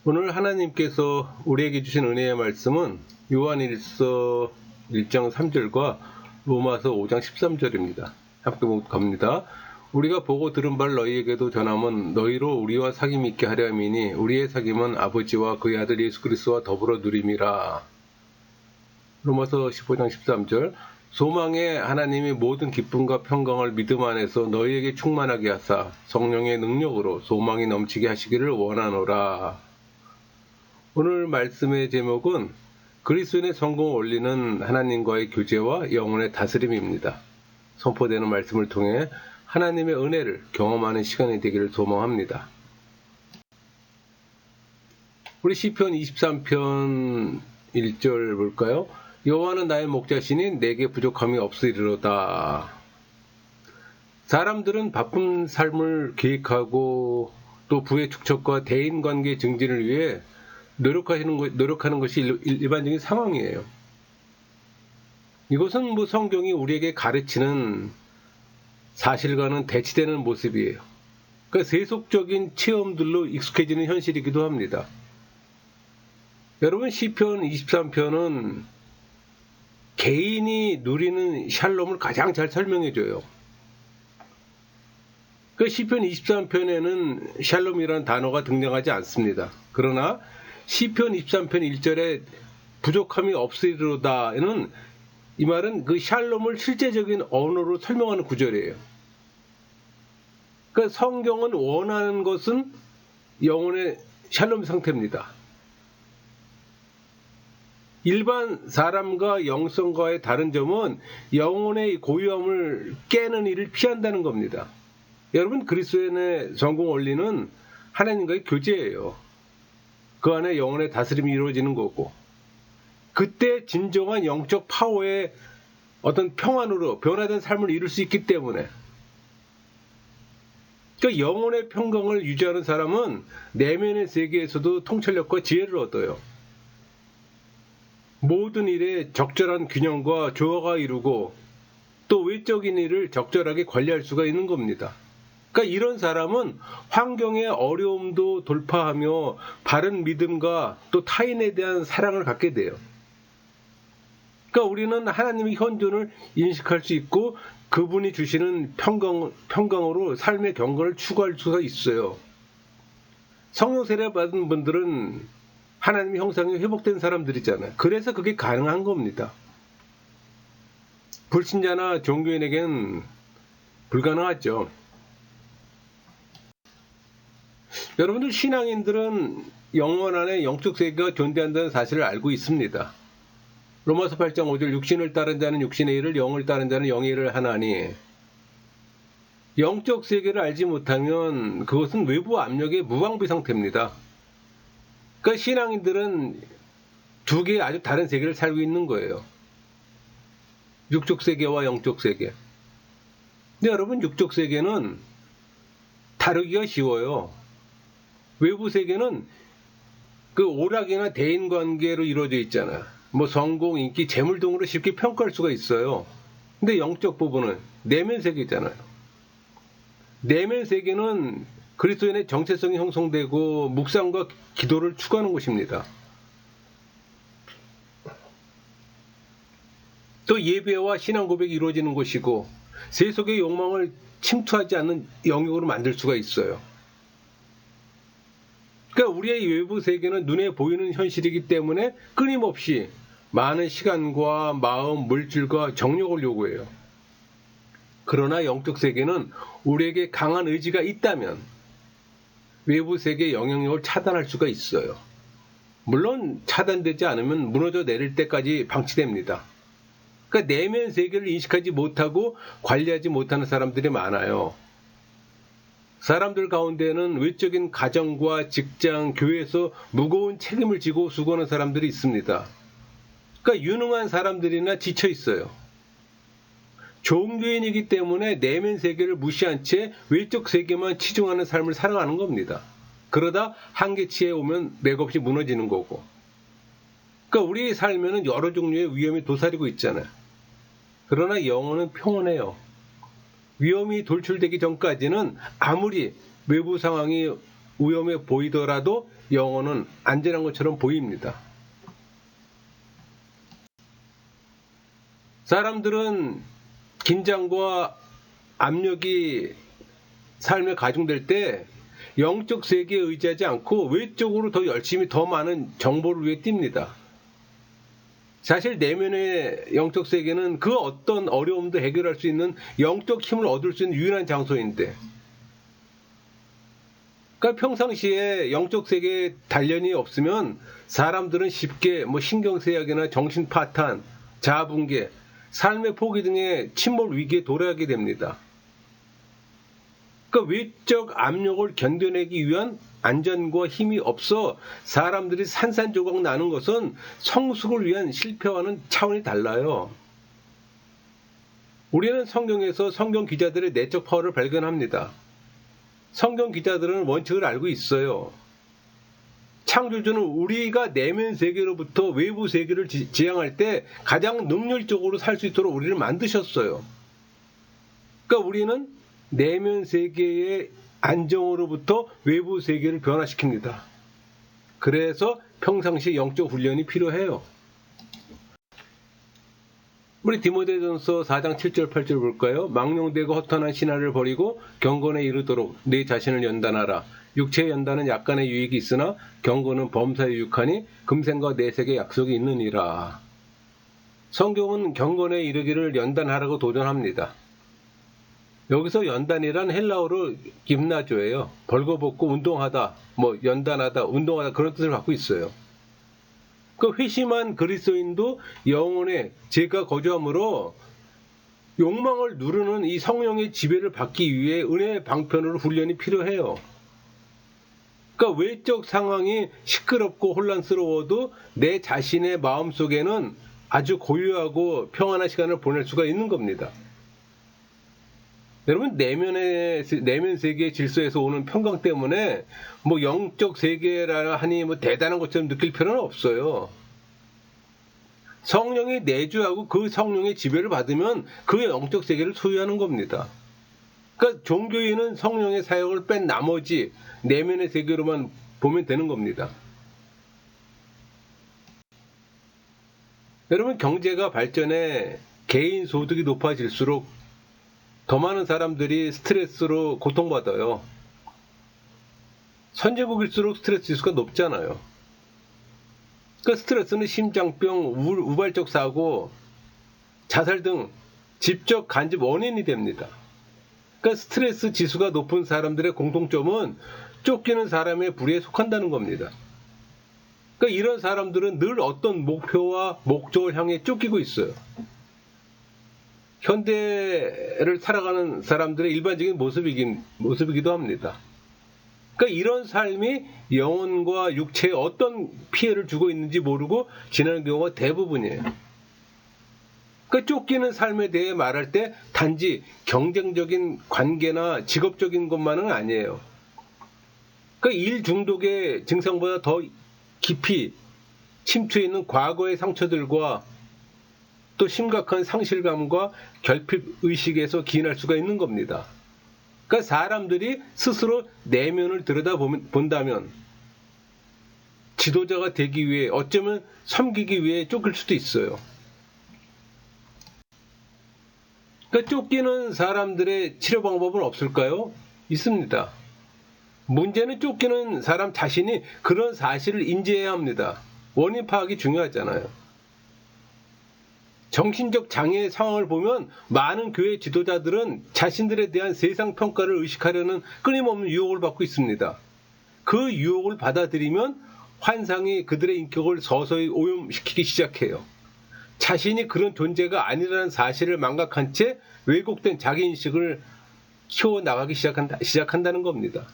오늘 하나님께서 우리에게 주신 은혜의 말씀은 요한일서 1장 3절과 로마서 5장 13절입니다. 함께 갑니다. 우리가 보고 들은 바를 너희에게도 전함은 너희로 우리와 사귐이 있게 하려 함이니 우리의 사귐은 아버지와 그의 아들 예수 그리스도와 더불어 누림이라. 로마서 15장 13절 소망에 하나님이 모든 기쁨과 평강을 믿음 안에서 너희에게 충만하게 하사 성령의 능력으로 소망이 넘치게 하시기를 원하노라. 오늘 말씀의 제목은 그리스도인의 성공을 올리는 하나님과의 교제와 영혼의 다스림입니다. 선포되는 말씀을 통해 하나님의 은혜를 경험하는 시간이 되기를 소망합니다. 우리 시편 23편 1절 볼까요? 여호와는 나의 목자시니 내게 부족함이 없으리로다. 사람들은 바쁜 삶을 계획하고 또 부의 축적과 대인관계 증진을 위해 노력하는 것이 일반적인 상황이에요. 이것은 성경이 우리에게 가르치는 사실과는 대치되는 모습이에요. 그러니까 세속적인 체험들로 익숙해지는 현실이기도 합니다. 여러분, 시편 23편은 개인이 누리는 샬롬을 가장 잘 설명해줘요. 그 시편 23편에는 샬롬이라는 단어가 등장하지 않습니다. 그러나 시편 23편 1절에 부족함이 없으리로다는 이 말은 그 샬롬을 실제적인 언어로 설명하는 구절이에요. 그러니까 성경은 원하는 것은 영혼의 샬롬 상태입니다. 일반 사람과 영성과의 다른 점은 영혼의 고요함을 깨는 일을 피한다는 겁니다. 여러분, 그리스도인의 성공 원리는 하나님과의 교제예요. 그 안에 영혼의 다스림이 이루어지는 거고, 그때 진정한 영적 파워의 어떤 평안으로 변화된 삶을 이룰 수 있기 때문에, 그러니까 영혼의 평강을 유지하는 사람은 내면의 세계에서도 통찰력과 지혜를 얻어요. 모든 일에 적절한 균형과 조화가 이루고 또 외적인 일을 적절하게 관리할 수가 있는 겁니다. 그러니까 이런 사람은 환경의 어려움도 돌파하며 바른 믿음과 또 타인에 대한 사랑을 갖게 돼요. 그러니까 우리는 하나님의 현존을 인식할 수 있고 그분이 주시는 평강으로 삶의 경건을 추구할 수가 있어요. 성령 세례 받은 분들은 하나님의 형상이 회복된 사람들이잖아요. 그래서 그게 가능한 겁니다. 불신자나 종교인에게는 불가능하죠. 여러분들 신앙인들은 영혼 안에 영적 세계가 존재한다는 사실을 알고 있습니다. 로마서 8장 5절 육신을 따른 자는 육신의 일을, 영을 따른 자는 영의 일을 하나니, 영적 세계를 알지 못하면 그것은 외부 압력의 무방비 상태입니다. 그러니까 신앙인들은 두 개의 아주 다른 세계를 살고 있는 거예요. 육적 세계와 영적 세계. 근데 여러분, 육적 세계는 다루기가 쉬워요. 외부 세계는 그 오락이나 대인관계로 이루어져 있잖아요. 성공, 인기, 재물 등으로 쉽게 평가할 수가 있어요. 근데 영적 부분은 내면 세계잖아요. 내면 세계는 그리스도인의 정체성이 형성되고 묵상과 기도를 추구하는 곳입니다. 또 예배와 신앙 고백이 이루어지는 곳이고 세속의 욕망을 침투하지 않는 영역으로 만들 수가 있어요. 그러니까 우리의 외부 세계는 눈에 보이는 현실이기 때문에 끊임없이 많은 시간과 마음, 물질과 정력을 요구해요. 그러나 영적 세계는 우리에게 강한 의지가 있다면 외부 세계의 영향력을 차단할 수가 있어요. 물론 차단되지 않으면 무너져 내릴 때까지 방치됩니다. 그러니까 내면 세계를 인식하지 못하고 관리하지 못하는 사람들이 많아요. 사람들 가운데는 외적인 가정과 직장, 교회에서 무거운 책임을 지고 수고하는 사람들이 있습니다. 그러니까 유능한 사람들이나 지쳐 있어요. 종교인이기 때문에 내면 세계를 무시한 채 외적 세계만 치중하는 삶을 살아가는 겁니다. 그러다 한계치에 오면 맥없이 무너지는 거고. 그러니까 우리의 삶에는 여러 종류의 위험이 도사리고 있잖아요. 그러나 영혼은 평온해요. 위험이 돌출되기 전까지는 아무리 외부 상황이 위험해 보이더라도 영혼은 안전한 것처럼 보입니다. 사람들은 긴장과 압력이 삶에 가중될 때 영적 세계에 의지하지 않고 외적으로 더 열심히 더 많은 정보를 위해 뜁니다. 사실 내면의 영적 세계는 그 어떤 어려움도 해결할 수 있는 영적 힘을 얻을 수 있는 유일한 장소인데, 그러니까 평상시에 영적 세계에 단련이 없으면 사람들은 쉽게 신경쇠약이나 정신 파탄, 자아 붕괴, 삶의 포기 등의 침몰 위기에 도래하게 됩니다. 그러니까 외적 압력을 견뎌내기 위한 안전과 힘이 없어 사람들이 산산조각 나는 것은 성숙을 위한 실패와는 차원이 달라요. 우리는 성경에서 성경 기자들의 내적 파워를 발견합니다. 성경 기자들은 원칙을 알고 있어요. 창조주는 우리가 내면 세계로부터 외부 세계를 지향할 때 가장 능률적으로 살 수 있도록 우리를 만드셨어요. 그러니까 우리는 내면 세계의 안정으로부터 외부 세계를 변화시킵니다. 그래서 평상시 영적 훈련이 필요해요. 우리 디모데전서 4장 7절 8절 볼까요? 망령되고 허탄한 신화를 버리고 경건에 이르도록 네 자신을 연단하라. 육체의 연단은 약간의 유익이 있으나 경건은 범사에 유익하니 금생과 내색의 약속이 있느니라. 성경은 경건에 이르기를 연단하라고 도전합니다. 여기서 연단이란 헬라어로 김나조예요. 벌거벗고 운동하다, 연단하다, 운동하다 그런 뜻을 갖고 있어요. 그 회심한 그리스도인도 영혼에 죄가 거주함으로 욕망을 누르는 이 성령의 지배를 받기 위해 은혜의 방편으로 훈련이 필요해요. 그러니까 외적 상황이 시끄럽고 혼란스러워도 내 자신의 마음속에는 아주 고요하고 평안한 시간을 보낼 수가 있는 겁니다. 여러분, 내면 세계의 질서에서 오는 평강 때문에 영적 세계라 하니 대단한 것처럼 느낄 필요는 없어요. 성령이 내주하고 그 성령의 지배를 받으면 그 영적 세계를 소유하는 겁니다. 그러니까 종교인은 성령의 사역을 뺀 나머지 내면의 세계로만 보면 되는 겁니다. 여러분, 경제가 발전해 개인 소득이 높아질수록 더 많은 사람들이 스트레스로 고통받아요. 선진국일수록 스트레스 지수가 높잖아요. 그러니까 스트레스는 심장병, 우발적 사고, 자살 등 직접 간접 원인이 됩니다. 그러니까 스트레스 지수가 높은 사람들의 공통점은 쫓기는 사람의 부류에 속한다는 겁니다. 그러니까 이런 사람들은 늘 어떤 목표와 목적을 향해 쫓기고 있어요. 현대를 살아가는 사람들의 일반적인 모습이기도 합니다. 그러니까 이런 삶이 영혼과 육체에 어떤 피해를 주고 있는지 모르고 지나는 경우가 대부분이에요. 그러니까 쫓기는 삶에 대해 말할 때 단지 경쟁적인 관계나 직업적인 것만은 아니에요. 그러니까 일 중독의 증상보다 더 깊이 침투해 있는 과거의 상처들과 또 심각한 상실감과 결핍의식에서 기인할 수가 있는 겁니다. 그러니까 사람들이 스스로 내면을 들여다본다면 지도자가 되기 위해 어쩌면 섬기기 위해 쫓길 수도 있어요. 그러니까 쫓기는 사람들의 치료 방법은 없을까요? 있습니다. 문제는 쫓기는 사람 자신이 그런 사실을 인지해야 합니다. 원인 파악이 중요하잖아요. 정신적 장애의 상황을 보면 많은 교회 지도자들은 자신들에 대한 세상 평가를 의식하려는 끊임없는 유혹을 받고 있습니다. 그 유혹을 받아들이면 환상이 그들의 인격을 서서히 오염시키기 시작해요. 자신이 그런 존재가 아니라는 사실을 망각한 채 왜곡된 자기인식을 키워나가기 시작한다는 겁니다.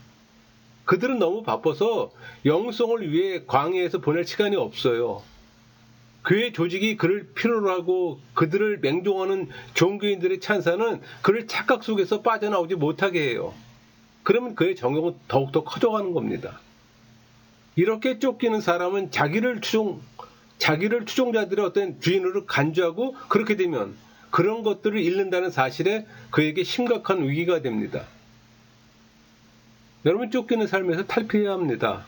그들은 너무 바빠서 영성을 위해 광야에서 보낼 시간이 없어요. 교회 조직이 그를 필요로 하고 그들을 맹종하는 종교인들의 찬사는 그를 착각 속에서 빠져나오지 못하게 해요. 그러면 그의 정욕은 더욱더 커져가는 겁니다. 이렇게 쫓기는 사람은 자기를 추종자들의 어떤 주인으로 간주하고 그렇게 되면 그런 것들을 잃는다는 사실에 그에게 심각한 위기가 됩니다. 여러분, 쫓기는 삶에서 탈피해야 합니다.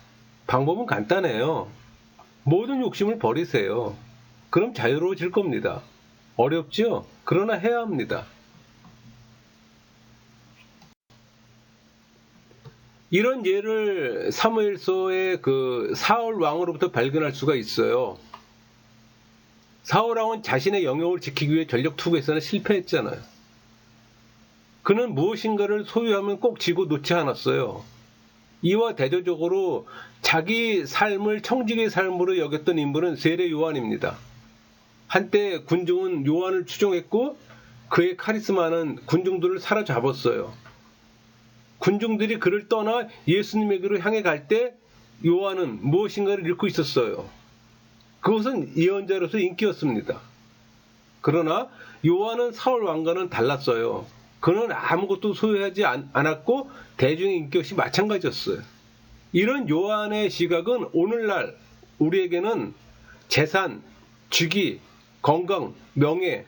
방법은 간단해요. 모든 욕심을 버리세요. 그럼 자유로워질 겁니다. 어렵죠? 그러나 해야 합니다. 이런 예를 사무엘서의 사울 왕으로부터 발견할 수가 있어요. 사울 왕은 자신의 영역을 지키기 위해 전력 투구에서는 실패했잖아요. 그는 무엇인가를 소유하면 꼭 쥐고 놓지 않았어요. 이와 대조적으로 자기 삶을 청지기의 삶으로 여겼던 인물은 세례 요한입니다. 한때 군중은 요한을 추종했고 그의 카리스마는 군중들을 사로잡았어요. 군중들이 그를 떠나 예수님에게로 향해 갈 때 요한은 무엇인가를 잃고 있었어요. 그것은 예언자로서 인기였습니다. 그러나 요한은 사울 왕과는 달랐어요. 그는 아무것도 소유하지 않았고 대중의 인기 역시 마찬가지였어요. 이런 요한의 시각은 오늘날 우리에게는 재산, 직위, 건강, 명예,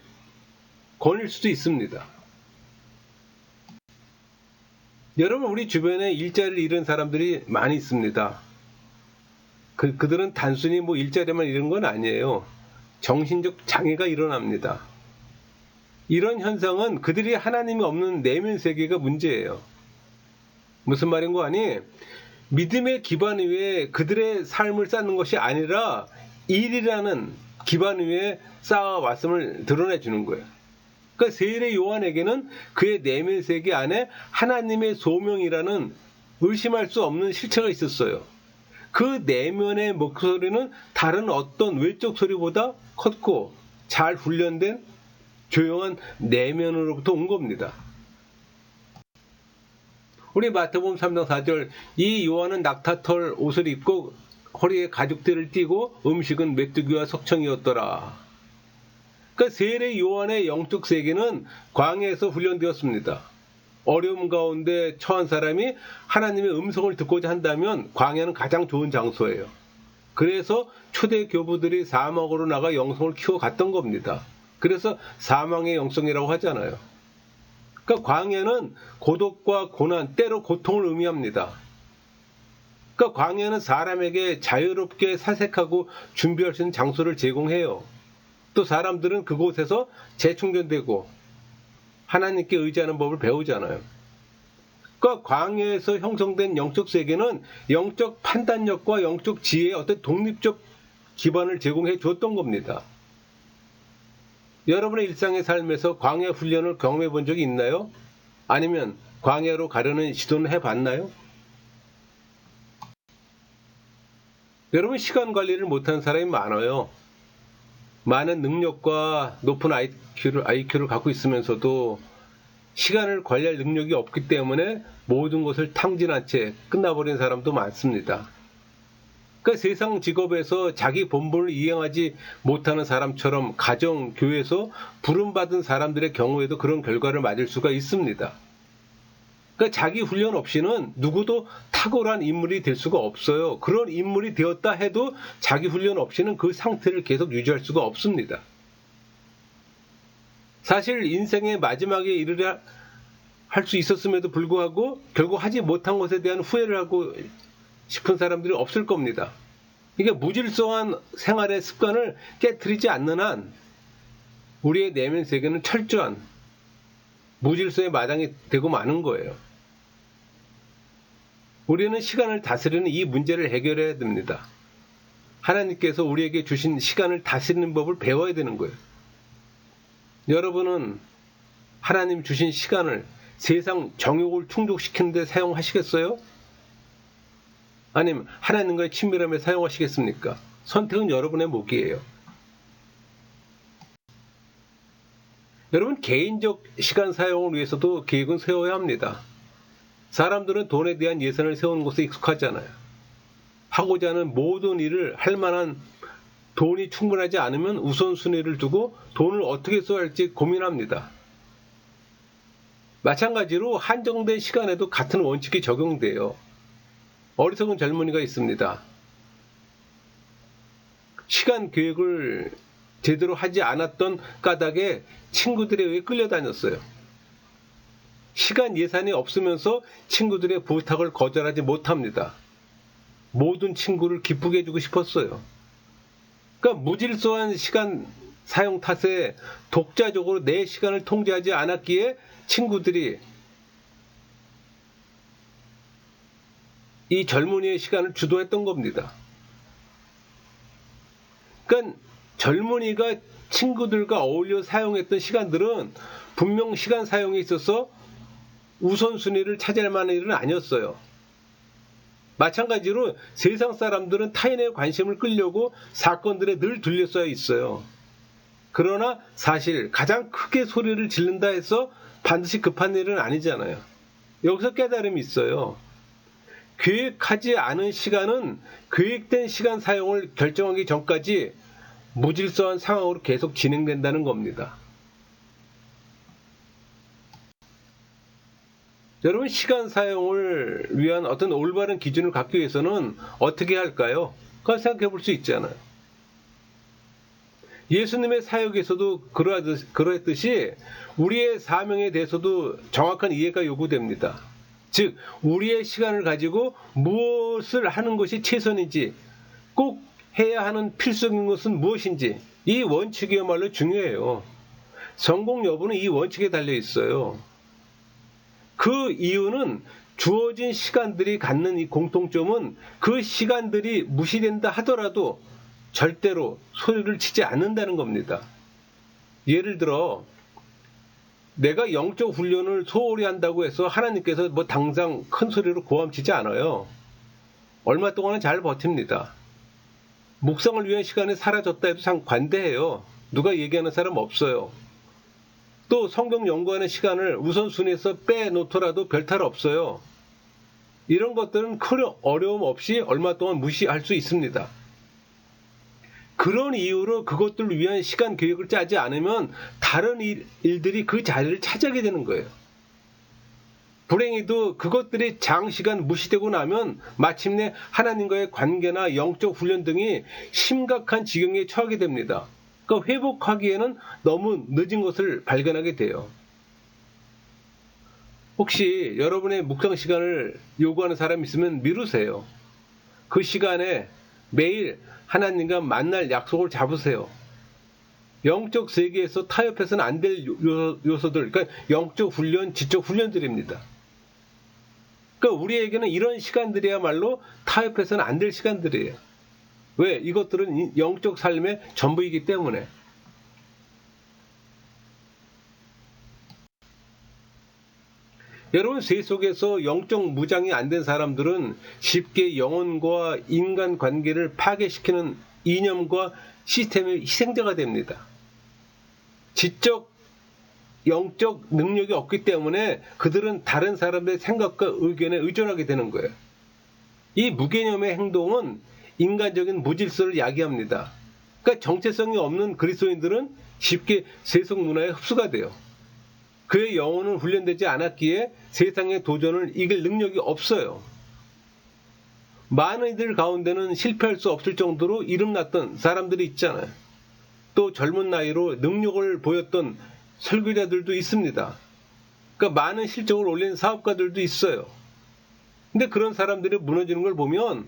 권일 수도 있습니다. 여러분, 우리 주변에 일자리를 잃은 사람들이 많이 있습니다. 그들은 단순히 일자리만 잃은 건 아니에요. 정신적 장애가 일어납니다. 이런 현상은 그들이 하나님이 없는 내면 세계가 문제예요. 무슨 말인고 하니, 믿음의 기반 위에 그들의 삶을 쌓는 것이 아니라 일이라는 기반 위에 쌓아왔음을 드러내주는 거예요. 그러니까 세례 요한에게는 그의 내면 세계 안에 하나님의 소명이라는 의심할 수 없는 실체가 있었어요. 그 내면의 목소리는 다른 어떤 외적 소리보다 컸고 잘 훈련된 조용한 내면으로부터 온 겁니다. 우리 마태복음 3장 4절, 이 요한은 낙타털 옷을 입고 허리에 가죽대를 띠고 음식은 메뚜기와 석청이었더라. 그러니까 세례 요한의 영적 세계는 광야에서 훈련되었습니다. 어려움 가운데 처한 사람이 하나님의 음성을 듣고자 한다면 광야는 가장 좋은 장소예요. 그래서 초대 교부들이 사막으로 나가 영성을 키워갔던 겁니다. 그래서 사망의 영성이라고 하잖아요. 그러니까 광야는 고독과 고난, 때로 고통을 의미합니다. 그러니까 광야는 사람에게 자유롭게 사색하고 준비할 수 있는 장소를 제공해요. 또 사람들은 그곳에서 재충전되고 하나님께 의지하는 법을 배우잖아요. 그러니까 광야에서 형성된 영적 세계는 영적 판단력과 영적 지혜의 어떤 독립적 기반을 제공해 줬던 겁니다. 여러분의 일상의 삶에서 광야 훈련을 경험해 본 적이 있나요? 아니면 광야로 가려는 시도는 해봤나요? 여러분, 시간 관리를 못하는 사람이 많아요. 많은 능력과 높은 IQ를 갖고 있으면서도 시간을 관리할 능력이 없기 때문에 모든 것을 탕진한 채 끝나버린 사람도 많습니다. 그러니까 세상 직업에서 자기 본분을 이행하지 못하는 사람처럼 가정, 교회에서 부름받은 사람들의 경우에도 그런 결과를 맞을 수가 있습니다. 그러니까 자기 훈련 없이는 누구도 탁월한 인물이 될 수가 없어요. 그런 인물이 되었다 해도 자기 훈련 없이는 그 상태를 계속 유지할 수가 없습니다. 사실 인생의 마지막에 이르려 할 수 있었음에도 불구하고 결국 하지 못한 것에 대한 후회를 하고 싶은 사람들이 없을 겁니다. 이게 무질서한 생활의 습관을 깨트리지 않는 한 우리의 내면 세계는 철저한 무질서의 마당이 되고 마는 거예요. 우리는 시간을 다스리는 이 문제를 해결해야 됩니다. 하나님께서 우리에게 주신 시간을 다스리는 법을 배워야 되는 거예요. 여러분은 하나님 주신 시간을 세상 정욕을 충족시키는 데 사용하시겠어요? 아니면 하나님과의 친밀함에 사용하시겠습니까? 선택은 여러분의 몫이에요. 여러분, 개인적 시간 사용을 위해서도 계획은 세워야 합니다. 사람들은 돈에 대한 예산을 세우는 것에 익숙하잖아요. 하고자 하는 모든 일을 할 만한 돈이 충분하지 않으면 우선순위를 두고 돈을 어떻게 써야 할지 고민합니다. 마찬가지로 한정된 시간에도 같은 원칙이 적용돼요. 어리석은 젊은이가 있습니다. 시간 계획을 제대로 하지 않았던 까닭에 친구들에 의해 끌려다녔어요. 시간 예산이 없으면서 친구들의 부탁을 거절하지 못합니다. 모든 친구를 기쁘게 해주고 싶었어요. 그러니까 무질서한 시간 사용 탓에 독자적으로 내 시간을 통제하지 않았기에 친구들이 이 젊은이의 시간을 주도했던 겁니다. 그러니까 젊은이가 친구들과 어울려 사용했던 시간들은 분명 시간 사용에 있어서 우선순위를 차지할 만한 일은 아니었어요. 마찬가지로 세상 사람들은 타인의 관심을 끌려고 사건들에 늘 둘러싸여 있어요. 그러나 사실 가장 크게 소리를 지른다 해서 반드시 급한 일은 아니잖아요. 여기서 깨달음이 있어요. 계획하지 않은 시간은 계획된 시간 사용을 결정하기 전까지 무질서한 상황으로 계속 진행된다는 겁니다. 여러분, 시간 사용을 위한 어떤 올바른 기준을 갖기 위해서는 어떻게 할까요? 그걸 생각해 볼 수 있잖아요. 예수님의 사역에서도 그러했듯이 우리의 사명에 대해서도 정확한 이해가 요구됩니다. 즉, 우리의 시간을 가지고 무엇을 하는 것이 최선인지, 꼭 해야 하는 필수적인 것은 무엇인지, 이 원칙이야말로 중요해요. 성공 여부는 이 원칙에 달려 있어요. 그 이유는 주어진 시간들이 갖는 이 공통점은 그 시간들이 무시된다 하더라도 절대로 소리를 치지 않는다는 겁니다. 예를 들어 내가 영적 훈련을 소홀히 한다고 해서 하나님께서 당장 큰 소리로 고함치지 않아요. 얼마 동안은 잘 버팁니다. 묵상을 위한 시간이 사라졌다 해도 참 관대해요. 누가 얘기하는 사람 없어요. 또 성경 연구하는 시간을 우선순위에서 빼놓더라도 별탈 없어요. 이런 것들은 큰 어려움 없이 얼마 동안 무시할 수 있습니다. 그런 이유로 그것들을 위한 시간 계획을 짜지 않으면 다른 일들이 그 자리를 차지하게 되는 거예요. 불행히도 그것들이 장시간 무시되고 나면 마침내 하나님과의 관계나 영적 훈련 등이 심각한 지경에 처하게 됩니다. 그러니까 회복하기에는 너무 늦은 것을 발견하게 돼요. 혹시 여러분의 묵상 시간을 요구하는 사람이 있으면 미루세요. 그 시간에 매일 하나님과 만날 약속을 잡으세요. 영적 세계에서 타협해서는 안 될 요소들, 그러니까 영적 훈련, 지적 훈련들입니다. 그러니까 우리에게는 이런 시간들이야말로 타협해서는 안 될 시간들이에요. 왜? 이것들은 영적 삶의 전부이기 때문에. 여러분, 세속에서 영적 무장이 안 된 사람들은 쉽게 영혼과 인간 관계를 파괴시키는 이념과 시스템의 희생자가 됩니다. 지적, 영적 능력이 없기 때문에 그들은 다른 사람들의 생각과 의견에 의존하게 되는 거예요. 이 무개념의 행동은 인간적인 무질서를 야기합니다. 그러니까 정체성이 없는 그리스도인들은 쉽게 세속 문화에 흡수가 돼요. 그의 영혼은 훈련되지 않았기에 세상의 도전을 이길 능력이 없어요. 많은 이들 가운데는 실패할 수 없을 정도로 이름났던 사람들이 있잖아요. 또 젊은 나이로 능력을 보였던 설교자들도 있습니다. 그러니까 많은 실적을 올린 사업가들도 있어요. 근데 그런 사람들이 무너지는 걸 보면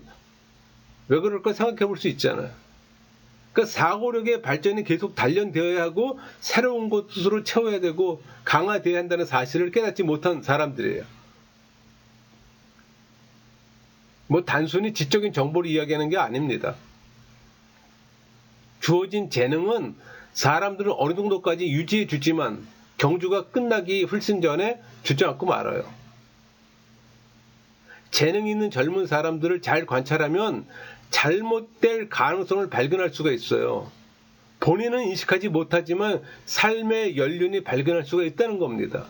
왜 그럴까 생각해 볼 수 있잖아요. 그러니까 사고력의 발전이 계속 단련되어야 하고 새로운 것으로 채워야 되고 강화되어야 한다는 사실을 깨닫지 못한 사람들이에요. 단순히 지적인 정보를 이야기하는 게 아닙니다. 주어진 재능은 사람들은 어느 정도까지 유지해 주지만 경주가 끝나기 훨씬 전에 주저앉고 말아요. 재능 있는 젊은 사람들을 잘 관찰하면 잘못될 가능성을 발견할 수가 있어요. 본인은 인식하지 못하지만 삶의 연륜이 발견할 수가 있다는 겁니다.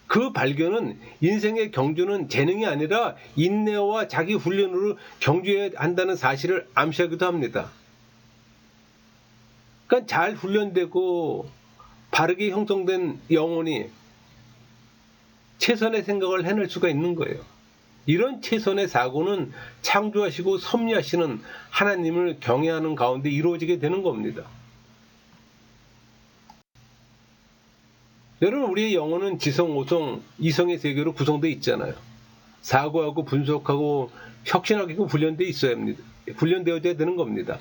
그 발견은 인생의 경주는 재능이 아니라 인내와 자기 훈련으로 경주해야 한다는 사실을 암시하기도 합니다. 그러니까 잘 훈련되고 바르게 형성된 영혼이 최선의 생각을 해낼 수가 있는 거예요. 이런 최선의 사고는 창조하시고 섭리하시는 하나님을 경외하는 가운데 이루어지게 되는 겁니다. 여러분, 우리의 영혼은 지성, 오성, 이성의 세계로 구성되어 있잖아요. 사고하고 분석하고 혁신하고 훈련되어져야 되는 겁니다.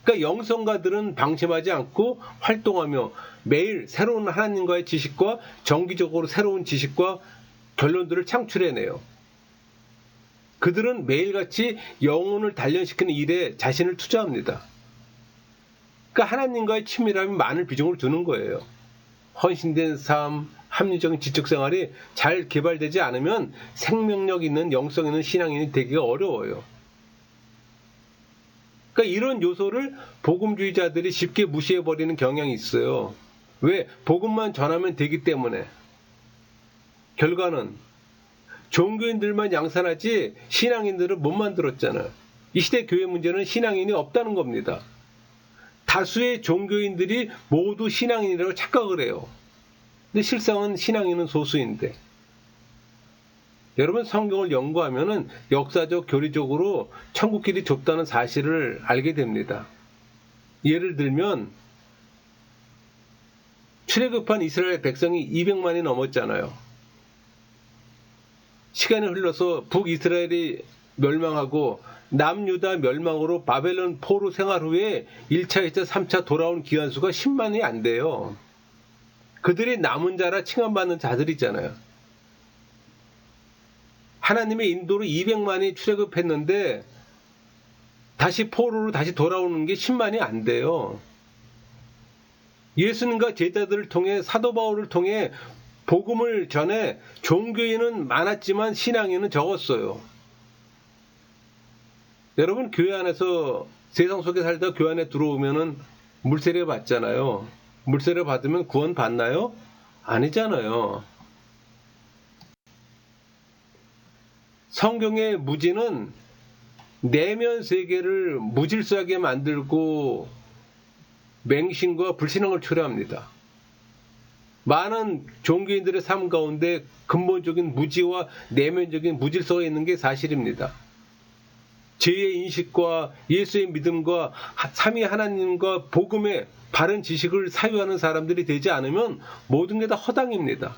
그러니까 영성가들은 방심하지 않고 활동하며 매일 새로운 하나님과의 지식과 정기적으로 새로운 지식과 결론들을 창출해내요. 그들은 매일같이 영혼을 단련시키는 일에 자신을 투자합니다. 그러니까 하나님과의 친밀함이 많은 비중을 두는 거예요. 헌신된 삶, 합리적인 지적생활이 잘 개발되지 않으면 생명력 있는 영성 있는 신앙인이 되기가 어려워요. 그러니까 이런 요소를 복음주의자들이 쉽게 무시해버리는 경향이 있어요. 왜? 복음만 전하면 되기 때문에. 결과는 종교인들만 양산하지 신앙인들은 못 만들었잖아요. 이 시대 교회 문제는 신앙인이 없다는 겁니다. 다수의 종교인들이 모두 신앙인이라고 착각을 해요. 근데 실상은 신앙인은 소수인데. 여러분, 성경을 연구하면은 역사적, 교리적으로 천국길이 좁다는 사실을 알게 됩니다. 예를 들면 출애굽한 이스라엘 백성이 200만이 넘었잖아요. 시간이 흘러서 북이스라엘이 멸망하고 남유다 멸망으로 바벨론 포로 생활 후에 1차, 2차, 3차 돌아온 기한수가 10만이 안 돼요. 그들이 남은 자라 칭함받는 자들이잖아요. 하나님의 인도로 200만이 출애굽했는데 다시 포로로 다시 돌아오는 게 10만이 안 돼요. 예수님과 제자들을 통해 사도 바울을 통해 복음을 전해 종교인은 많았지만 신앙인은 적었어요. 여러분, 교회 안에서 세상 속에 살다 교회 안에 들어오면은 물세례 받잖아요. 물세례 받으면 구원 받나요? 아니잖아요. 성경의 무지는 내면 세계를 무질서하게 만들고 맹신과 불신앙을 초래합니다. 많은 종교인들의 삶 가운데 근본적인 무지와 내면적인 무질서가 있는 게 사실입니다. 죄의 인식과 예수의 믿음과 삼위 하나님과 복음의 바른 지식을 사유하는 사람들이 되지 않으면 모든 게 다 허당입니다.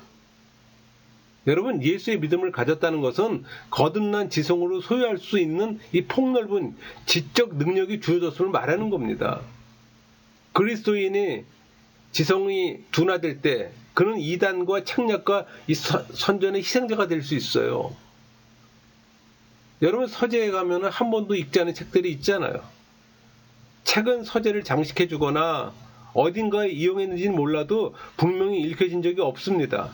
여러분, 예수의 믿음을 가졌다는 것은 거듭난 지성으로 소유할 수 있는 이 폭넓은 지적 능력이 주어졌음을 말하는 겁니다. 그리스도인이 지성이 둔화될 때 그는 이단과 책략과 이 선전의 희생자가 될 수 있어요. 여러분, 서재에 가면 한 번도 읽지 않은 책들이 있잖아요. 책은 서재를 장식해주거나 어딘가에 이용했는지는 몰라도 분명히 읽혀진 적이 없습니다.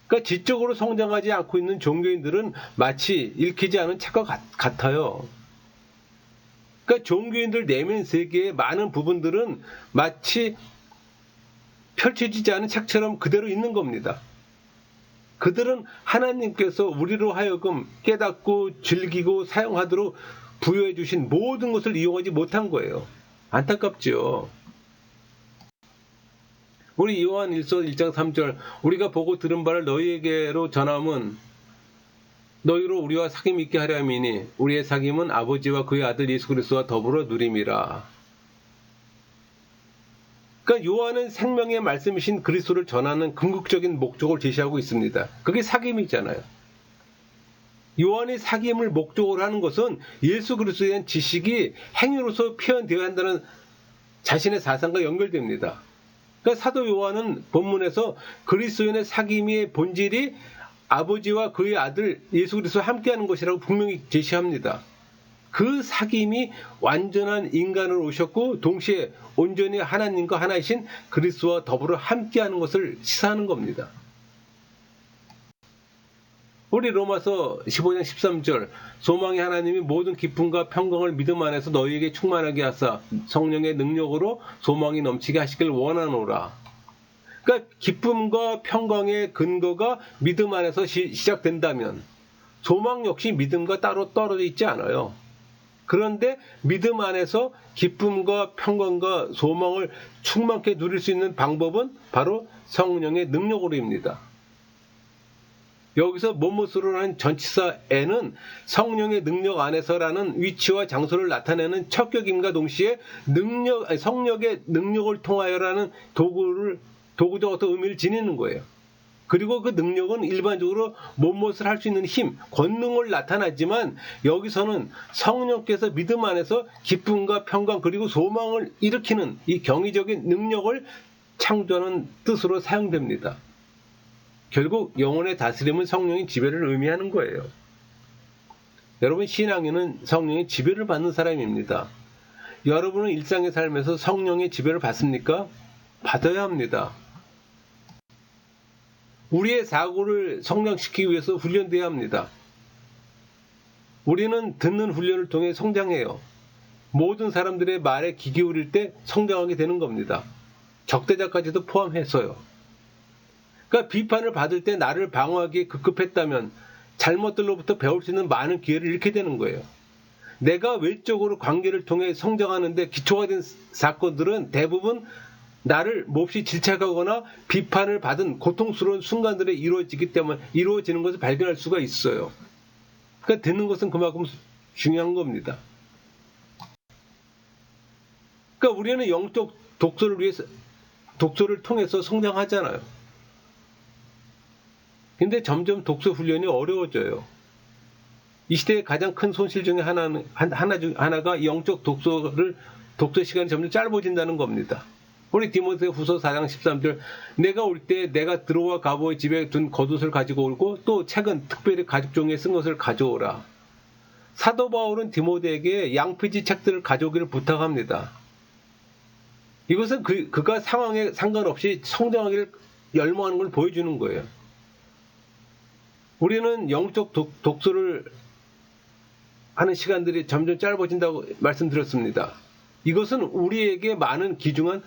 그러니까 지적으로 성장하지 않고 있는 종교인들은 마치 읽히지 않은 책과 같아요. 그러니까 종교인들 내면 세계의 많은 부분들은 마치 펼쳐지지 않은 책처럼 그대로 있는 겁니다. 그들은 하나님께서 우리로 하여금 깨닫고 즐기고 사용하도록 부여해 주신 모든 것을 이용하지 못한 거예요. 안타깝죠. 우리 요한 1서 1장 3절 우리가 보고 들은 바를 너희에게로 전함은 너희로 우리와 사귐 있게 하려 함이니 우리의 사귐은 아버지와 그의 아들 예수 그리스도와 더불어 누림이라. 그러니까 요한은 생명의 말씀이신 그리스도를 전하는 궁극적인 목적을 제시하고 있습니다. 그게 사귐이잖아요. 요한이 사귐을 목적으로 하는 것은 예수 그리스도에 대한 지식이 행위로서 표현되어야 한다는 자신의 사상과 연결됩니다. 그러니까 사도 요한은 본문에서 그리스도인의 사귐의 본질이 아버지와 그의 아들 예수 그리스도와 함께하는 것이라고 분명히 제시합니다. 그 사귐이 완전한 인간으로 오셨고 동시에 온전히 하나님과 하나이신 그리스도와 더불어 함께하는 것을 시사하는 겁니다. 우리 로마서 15장 13절 소망의 하나님이 모든 기쁨과 평강을 믿음 안에서 너희에게 충만하게 하사 성령의 능력으로 소망이 넘치게 하시길 원하노라. 그러니까 기쁨과 평강의 근거가 믿음 안에서 시작된다면 소망 역시 믿음과 따로 떨어져 있지 않아요. 그런데 믿음 안에서 기쁨과 평강과 소망을 충만케 누릴 수 있는 방법은 바로 성령의 능력으로입니다. 여기서 뭐뭇으로라는 전치사 에는 성령의 능력 안에서라는 위치와 장소를 나타내는 척격임과 동시에 성령의 능력을 통하여라는 도구를 도구적 어떤 의미를 지니는 거예요. 그리고 그 능력은 일반적으로 무엇을 할 수 있는 힘, 권능을 나타나지만 여기서는 성령께서 믿음 안에서 기쁨과 평강 그리고 소망을 일으키는 이 경이적인 능력을 창조하는 뜻으로 사용됩니다. 결국 영혼의 다스림은 성령의 지배를 의미하는 거예요. 여러분, 신앙인은 성령의 지배를 받는 사람입니다. 여러분은 일상의 삶에서 성령의 지배를 받습니까? 받아야 합니다. 우리의 사고를 성장시키기 위해서 훈련돼야 합니다. 우리는 듣는 훈련을 통해 성장해요. 모든 사람들의 말에 귀 기울일 때 성장하게 되는 겁니다. 적대자까지도 포함해서요. 그러니까 비판을 받을 때 나를 방어하기에 급급했다면 잘못들로부터 배울 수 있는 많은 기회를 잃게 되는 거예요. 내가 외적으로 관계를 통해 성장하는데 기초가 된 사건들은 대부분 나를 몹시 질책하거나 비판을 받은 고통스러운 순간들에 이루어지는 것을 발견할 수가 있어요. 그러니까 듣는 것은 그만큼 중요한 겁니다. 그러니까 우리는 영적 독서를 통해서 성장하잖아요. 근데 점점 독서 훈련이 어려워져요. 이 시대의 가장 큰 손실 중에 하나가 영적 독서 시간이 점점 짧아진다는 겁니다. 우리 디모데후서 4장 13절, 내가 올 때 내가 들어와 가보의 집에 둔 겉옷을 가지고 오고 또 책은 특별히 가죽 종이에 쓴 것을 가져오라. 사도 바울은 디모데에게 양피지 책들을 가져오기를 부탁합니다. 이것은 그가 상황에 상관없이 성장하기를 열망하는 걸 보여주는 거예요. 우리는 영적 독서를 하는 시간들이 점점 짧아진다고 말씀드렸습니다. 이것은 우리에게 많은 귀중한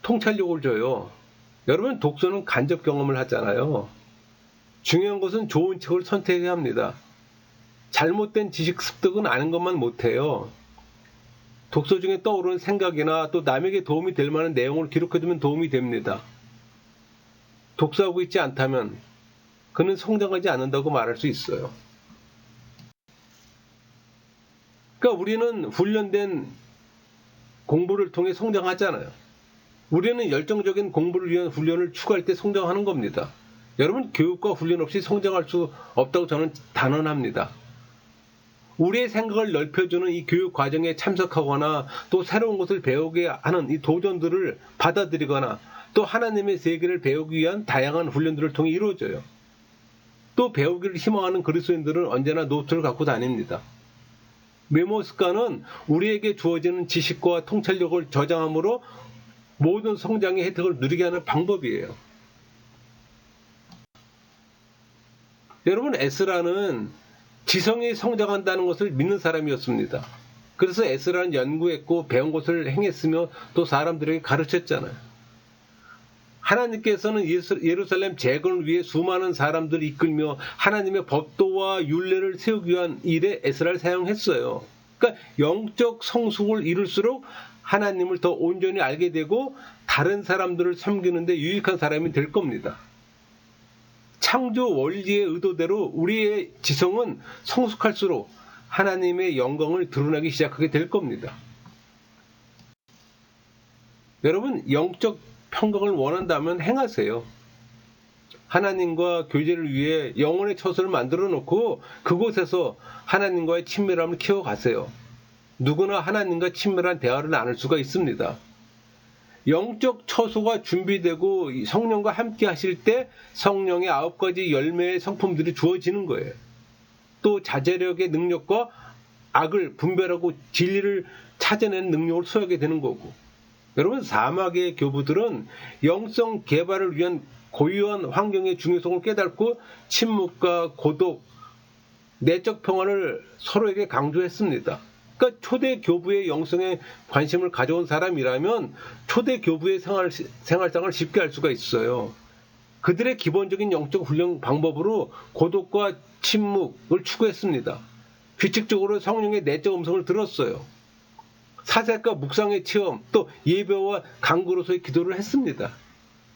통찰력을 줘요. 여러분, 독서는 간접 경험을 하잖아요. 중요한 것은 좋은 책을 선택해야 합니다. 잘못된 지식 습득은 아는 것만 못해요. 독서 중에 떠오르는 생각이나 또 남에게 도움이 될 만한 내용을 기록해두면 도움이 됩니다. 독서하고 있지 않다면 그는 성장하지 않는다고 말할 수 있어요. 그러니까 우리는 훈련된 공부를 통해 성장하잖아요. 우리는 열정적인 공부를 위한 훈련을 추구할 때 성장하는 겁니다. 여러분, 교육과 훈련 없이 성장할 수 없다고 저는 단언합니다. 우리의 생각을 넓혀주는 이 교육 과정에 참석하거나 또 새로운 것을 배우게 하는 이 도전들을 받아들이거나 또 하나님의 세계를 배우기 위한 다양한 훈련들을 통해 이루어져요. 또 배우기를 희망하는 그리스도인들은 언제나 노트를 갖고 다닙니다. 메모 습관은 우리에게 주어지는 지식과 통찰력을 저장함으로 모든 성장의 혜택을 누리게 하는 방법이에요. 여러분, 에스라는 지성이 성장한다는 것을 믿는 사람이었습니다. 그래서 에스라는 연구했고 배운 것을 행했으며 또 사람들에게 가르쳤잖아요. 하나님께서는 예루살렘 재건을 위해 수많은 사람들을 이끌며 하나님의 법도와 율례를 세우기 위한 일에 에스라를 사용했어요. 그러니까 영적 성숙을 이룰수록 하나님을 더 온전히 알게 되고 다른 사람들을 섬기는 데 유익한 사람이 될 겁니다. 창조 원리의 의도대로 우리의 지성은 성숙할수록 하나님의 영광을 드러나기 시작하게 될 겁니다. 여러분, 영적 평강을 원한다면 행하세요. 하나님과 교제를 위해 영혼의 처소를 만들어 놓고 그곳에서 하나님과의 친밀함을 키워가세요. 누구나 하나님과 친밀한 대화를 나눌 수가 있습니다. 영적 처소가 준비되고 성령과 함께 하실 때 성령의 9가지 열매의 성품들이 주어지는 거예요. 또 자제력의 능력과 악을 분별하고 진리를 찾아내는 능력을 소유하게 되는 거고, 여러분, 사막의 교부들은 영성 개발을 위한 고유한 환경의 중요성을 깨닫고 침묵과 고독, 내적 평안을 서로에게 강조했습니다. 그러니까 초대 교부의 영성에 관심을 가져온 사람이라면 초대 교부의 생활상을 쉽게 알 수가 있어요. 그들의 기본적인 영적 훈련 방법으로 고독과 침묵을 추구했습니다. 규칙적으로 성령의 내적 음성을 들었어요. 사색과 묵상의 체험, 또 예배와 간구로서의 기도를 했습니다.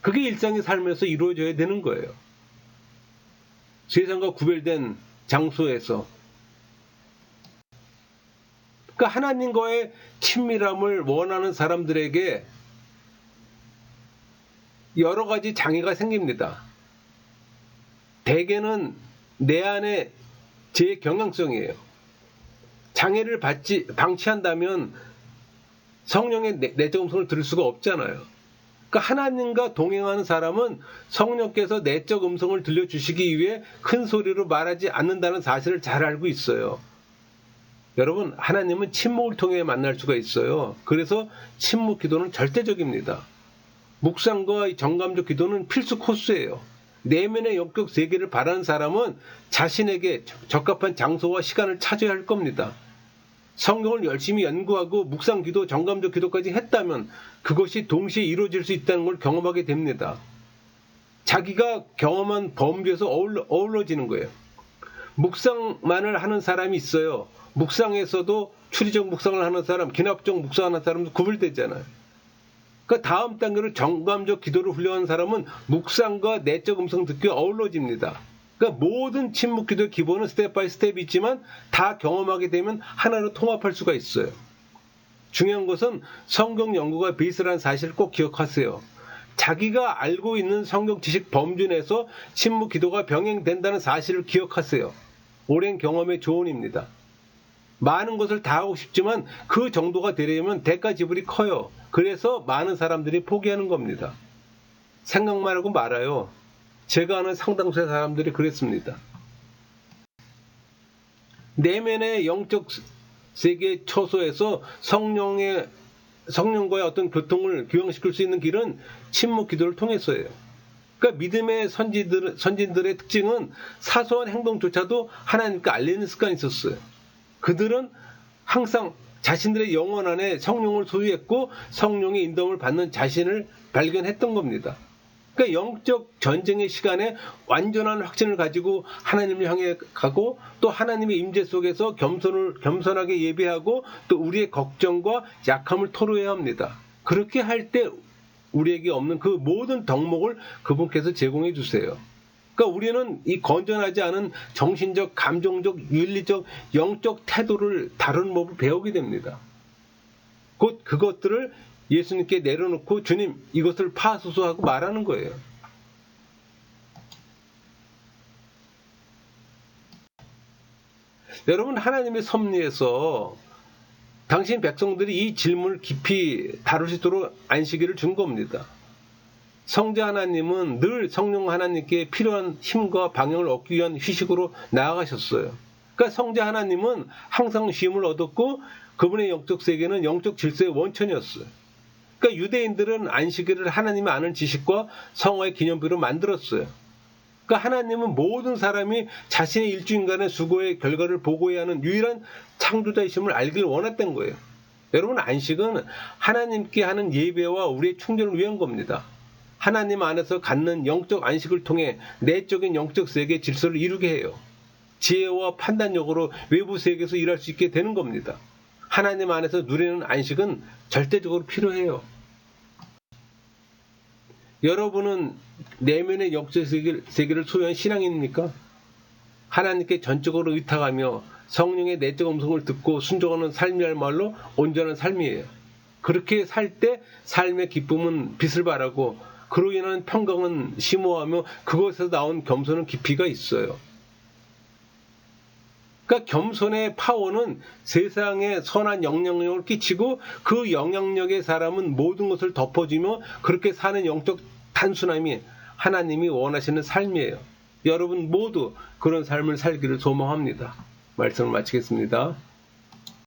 그게 일상의 삶에서 이루어져야 되는 거예요. 세상과 구별된 장소에서. 그러니까 하나님과의 친밀함을 원하는 사람들에게 여러 가지 장애가 생깁니다. 대개는 내 안에 제 경향성이에요. 장애를 방치한다면 성령의 내적 음성을 들을 수가 없잖아요. 그러니까 하나님과 동행하는 사람은 성령께서 내적 음성을 들려주시기 위해 큰 소리로 말하지 않는다는 사실을 잘 알고 있어요. 여러분, 하나님은 침묵을 통해 만날 수가 있어요. 그래서 침묵 기도는 절대적입니다. 묵상과 정감적 기도는 필수 코스예요. 내면의 영적 세계를 바라는 사람은 자신에게 적합한 장소와 시간을 찾아야 할 겁니다. 성경을 열심히 연구하고 묵상 기도, 정감적 기도까지 했다면 그것이 동시에 이루어질 수 있다는 걸 경험하게 됩니다. 자기가 경험한 범주에서 어우러지는 거예요. 묵상만을 하는 사람이 있어요. 묵상에서도 추리적 묵상을 하는 사람, 기납적 묵상하는 사람도 구분되잖아요. 그러니까 다음 단계로 정감적 기도를 훈련하는 사람은 묵상과 내적 음성 듣기가 어우러집니다. 그러니까 모든 침묵 기도의 기본은 스텝 바이 스텝이 있지만 다 경험하게 되면 하나로 통합할 수가 있어요. 중요한 것은 성경 연구가 베이스라는 사실을 꼭 기억하세요. 자기가 알고 있는 성경 지식 범주 내에서 침묵 기도가 병행된다는 사실을 기억하세요. 오랜 경험의 조언입니다. 많은 것을 다 하고 싶지만 그 정도가 되려면 대가 지불이 커요. 그래서 많은 사람들이 포기하는 겁니다. 생각만 하고 말아요. 제가 아는 상당수의 사람들이 그랬습니다. 내면의 영적 세계 처소에서 성령과의 어떤 교통을 교형시킬 수 있는 길은 침묵 기도를 통해서예요. 그러니까 믿음의 선진들의 특징은 사소한 행동조차도 하나님께 알리는 습관이 있었어요. 그들은 항상 자신들의 영혼 안에 성령을 소유했고 성령의 인도함을 받는 자신을 발견했던 겁니다. 그러니까 영적 전쟁의 시간에 완전한 확신을 가지고 하나님을 향해 가고 또 하나님의 임재 속에서 겸손하게 예배하고 또 우리의 걱정과 약함을 토로해야 합니다. 그렇게 할 때 우리에게 없는 그 모든 덕목을 그분께서 제공해 주세요. 그러니까 우리는 이 건전하지 않은 정신적, 감정적, 윤리적, 영적 태도를 다루는 법을 배우게 됩니다. 곧 그것들을 예수님께 내려놓고 주님 이것을 파하소서 하고 말하는 거예요. 여러분, 하나님의 섭리에서 당신 백성들이 이 질문을 깊이 다룰 수 있도록 안식일을 준 겁니다. 성자 하나님은 늘 성령 하나님께 필요한 힘과 방향을 얻기 위한 휴식으로 나아가셨어요. 그러니까 성자 하나님은 항상 쉼을 얻었고 그분의 영적 세계는 영적 질서의 원천이었어요. 그러니까 유대인들은 안식일을 하나님이 아는 지식과 성화의 기념비로 만들었어요. 그러니까 하나님은 모든 사람이 자신의 일주인간의 수고의 결과를 보고해야 하는 유일한 창조자이심을 알기를 원했던 거예요. 여러분, 안식은 하나님께 하는 예배와 우리의 충전을 위한 겁니다. 하나님 안에서 갖는 영적 안식을 통해 내적인 영적 세계의 질서를 이루게 해요. 지혜와 판단력으로 외부 세계에서 일할 수 있게 되는 겁니다. 하나님 안에서 누리는 안식은 절대적으로 필요해요. 여러분은 내면의 영적 세계를 소유한 신앙인입니까? 하나님께 전적으로 의탁하며 성령의 내적 음성을 듣고 순종하는 삶이야말로 온전한 삶이에요. 그렇게 살 때 삶의 기쁨은 빛을 발하고 그로 인한 평강은 심오하며 그것에서 나온 겸손은 깊이가 있어요. 그러니까 겸손의 파워는 세상에 선한 영향력을 끼치고 그 영향력의 사람은 모든 것을 덮어주며 그렇게 사는 영적 단순함이 하나님이 원하시는 삶이에요. 여러분 모두 그런 삶을 살기를 소망합니다. 말씀을 마치겠습니다.